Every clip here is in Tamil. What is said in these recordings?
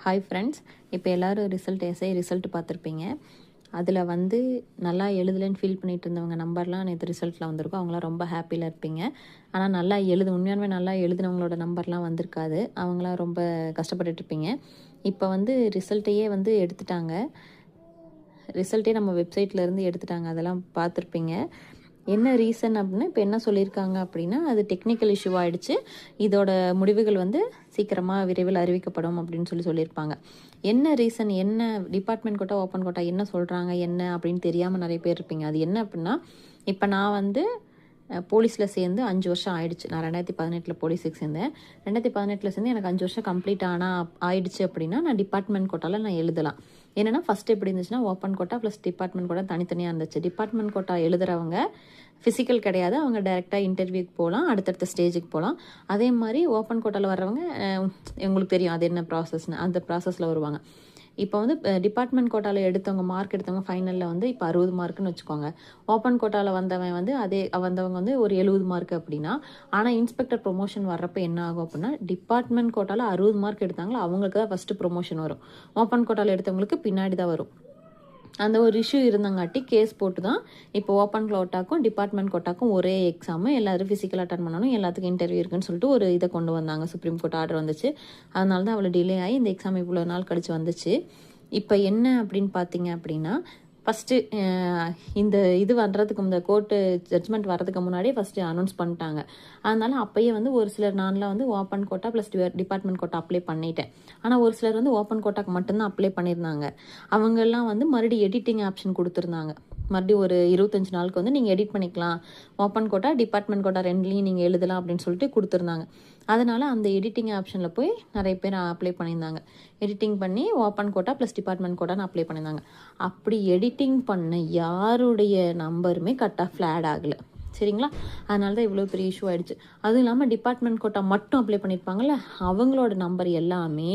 ஹாய் ஃப்ரெண்ட்ஸ், இப்போ எல்லோரும் எஸ்ஐ ரிசல்ட் பார்த்துருப்பீங்க. அதில் வந்து நல்லா எழுதலைன்னு ஃபீல் பண்ணிட்டு இருந்தவங்க நம்பர்லாம் நேற்று ரிசல்ட்டில் வந்திருக்கும். அவங்களாம் ரொம்ப ஹாப்பியில் இருப்பீங்க. ஆனால் நல்லா உண்மையானவே நல்லா எழுதினவங்களோட நம்பர்லாம் வந்திருக்காது. அவங்களாம் ரொம்ப கஷ்டப்பட்டுட்ருப்பீங்க. இப்போ வந்து ரிசல்ட்டையே வந்து எடுத்துட்டாங்க. ரிசல்ட்டே நம்ம வெப்சைட்லேருந்து எடுத்துட்டாங்க. அதெல்லாம் பார்த்துருப்பீங்க. என்ன ரீசன் அப்படின்னா, இப்போ என்ன சொல்லியிருக்காங்க அப்படின்னா, அது டெக்னிக்கல் இஷ்யூ ஆகிடுச்சு. இதோட முடிவுகள் வந்து சீக்கிரமாக விரைவில் அறிவிக்கப்படும் அப்படின்னு சொல்லியிருப்பாங்க. என்ன ரீசன், என்ன டிபார்ட்மெண்ட் கோட்டா ஓப்பன் கோட்டா என்ன சொல்கிறாங்க என்ன அப்படின்னு தெரியாமல் நிறைய பேர் இருப்பீங்க. அது என்ன அப்படின்னா, இப்போ நான் வந்து போலீஸில் சேர்ந்து 5 வருஷம் ஆயிடுச்சு. நான் 2018 போலீஸுக்கு சேர்ந்தேன். 2018 சேர்ந்து எனக்கு 5 வருஷம் கம்ப்ளீட் ஆயிடுச்சு அப்படின்னா நான் டிபார்ட்மெண்ட் கோட்டாவில் நான் எழுதலாம். என்னென்னா ஃபஸ்ட்டு எப்படி இருந்துச்சுன்னா, open quota plus department quota தனித்தனியாக இருந்துச்சு. டிபார்ட்மெண்ட் கோட்டா எழுதுறவங்க ஃபிசிக்கல் கிடையாது, அவங்க டைரெக்டாக இன்டர்வியூக்கு போகலாம், அடுத்தடுத்த ஸ்டேஜுக்கு போகலாம். அதே மாதிரி ஓப்பன் கோட்டாவில் வர்றவங்க உங்களுக்கு தெரியும் அது என்ன ப்ராசஸ்னு, அந்த ப்ராசஸில் வருவாங்க. இப்போ வந்து டிபார்ட்மெண்ட் கோட்டாவில் மார்க் எடுத்தவங்க ஃபைனலில் வந்து இப்போ 60 மார்க்குன்னு வச்சுக்கோங்க. ஓப்பன் கோட்டாவில் வந்தவன் வந்து வந்தவங்க வந்து ஒரு 70 மார்க் அப்படின்னா, ஆனால் இன்ஸ்பெக்டர் ப்ரொமோஷன் வர்றப்போ என்ன ஆகும் அப்படின்னா, டிபார்ட்மெண்ட் கோட்டாவில் 60 மார்க் எடுத்தாங்களோ அவங்களுக்கு தான் ஃபஸ்ட்டு ப்ரொமோஷன் வரும். ஓப்பன் கோட்டாவில் எடுத்தவங்களுக்கு பின்னாடி தான் வரும். அந்த ஒரு இஷ்யூ இருந்தங்காட்டி கேஸ் போட்டு தான் இப்போ ஓப்பன் கோட்டாக்கும் டிபார்ட்மெண்ட் கோட்டாக்கும் ஒரே எக்ஸாமு, எல்லாரும் ஃபிசிக்கல் அட்டன் பண்ணணும், எல்லாத்துக்கும் இன்டர்வியூ இருக்குன்னு சொல்லிட்டு ஒரு இதை கொண்டு வந்தாங்க. சுப்ரீம் கோர்ட் ஆர்டர் வந்துச்சு. அதனால தான் அவ்வளோ டிலே ஆகி இந்த எக்ஸாம் இவ்வளோ நாள் கழிச்சு வந்துச்சு. இப்போ என்ன அப்படின்னு பார்த்தீங்க அப்படின்னா, ஃபஸ்ட்டு இந்த இது வர்றதுக்கு இந்த கோர்ட்டு ஜட்ஜ்மெண்ட் வர்றதுக்கு முன்னாடியே ஃபஸ்ட்டு அனௌன்ஸ் பண்ணிட்டாங்க. அதனால அப்போயே வந்து ஒரு சிலர் நான்லாம் வந்து open quota plus department quota apply பண்ணிட்டேன். ஆனால் ஒரு சிலர் வந்து ஓப்பன் கோட்டாக்கு மட்டும்தான் அப்ளை பண்ணியிருந்தாங்க. அவங்கெல்லாம் வந்து மறுபடியும் எடிட்டிங் ஆப்ஷன் கொடுத்துருந்தாங்க. மறுபடியும் ஒரு 25 நாளுக்கு வந்து நீங்கள் எடிட் பண்ணிக்கலாம், ஓப்பன் கோட்டா டிபார்ட்மெண்ட் கோட்டா ரெண்டுலேயும் நீங்கள் எழுதலாம் அப்படின்னு சொல்லிட்டு கொடுத்துருந்தாங்க. அதனால் அந்த எடிட்டிங் ஆப்ஷனில் போய் நிறைய பேர் அப்ளை பண்ணியிருந்தாங்க. எடிட்டிங் பண்ணி ஓப்பன் கோட்டா ப்ளஸ் டிபார்ட்மெண்ட் கோட்டான்னு அப்ளை பண்ணியிருந்தாங்க. அப்படி எடிட்டிங் பண்ண யாருடைய நம்பருமே கட் ஆஃப்ல ஆட் ஆகலை. சரிங்களா? அதனால தான் இவ்வளோ பெரிய இஷ்யூ ஆகிடுச்சு. அதுவும் இல்லாமல் டிபார்ட்மெண்ட் கோட்டா மட்டும் அப்ளை பண்ணியிருப்பாங்கள்ல, அவங்களோட நம்பர் எல்லாமே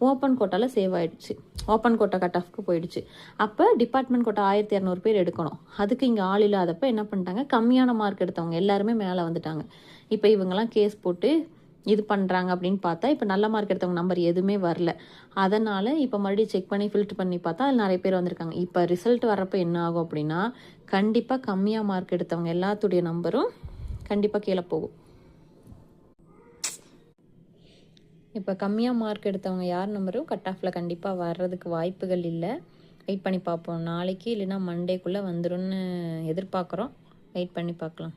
ஓப்பன் கோட்டாவில் சேவ் ஆகிடுச்சு. ஓப்பன் கோட்டா கட் ஆஃப்க்கு போயிடுச்சு. அப்போ டிபார்ட்மெண்ட் கோட்டா 1200 பேர் எடுக்கணும். அதுக்கு இங்கே ஆள் இல்லாதப்போ என்ன பண்ணிட்டாங்க, கம்மியான மார்க் எடுத்தவங்க எல்லாருமே மேலே வந்துட்டாங்க. இப்போ இவங்கெல்லாம் கேஸ் போட்டு இது பண்ணுறாங்க அப்படின்னு பார்த்தா, இப்போ நல்ல மார்க் எடுத்தவங்க நம்பர் எதுவுமே வரல. அதனால் இப்போ மறுபடியும் செக் பண்ணி ஃபில்ட்ரு பண்ணி பார்த்தா அதில் நிறைய பேர் வந்திருக்காங்க. இப்போ ரிசல்ட் வரப்போ என்ன ஆகும் அப்படின்னா, கண்டிப்பாக கம்மியாக மார்க் எடுத்தவங்க எல்லாத்துடைய நம்பரும் கண்டிப்பாக கீழே போகும். இப்போ கம்மியாக மார்க் எடுத்தவங்க யார் நம்பரும் கட் ஆஃபில் கண்டிப்பாக வர்றதுக்கு வாய்ப்புகள் இல்லை. வெயிட் பண்ணி பார்ப்போம். நாளைக்கு இல்லைன்னா மண்டேக்குள்ளே வந்துரும்னு எதிர்பார்க்குறோம். வெயிட் பண்ணி பார்க்கலாம்.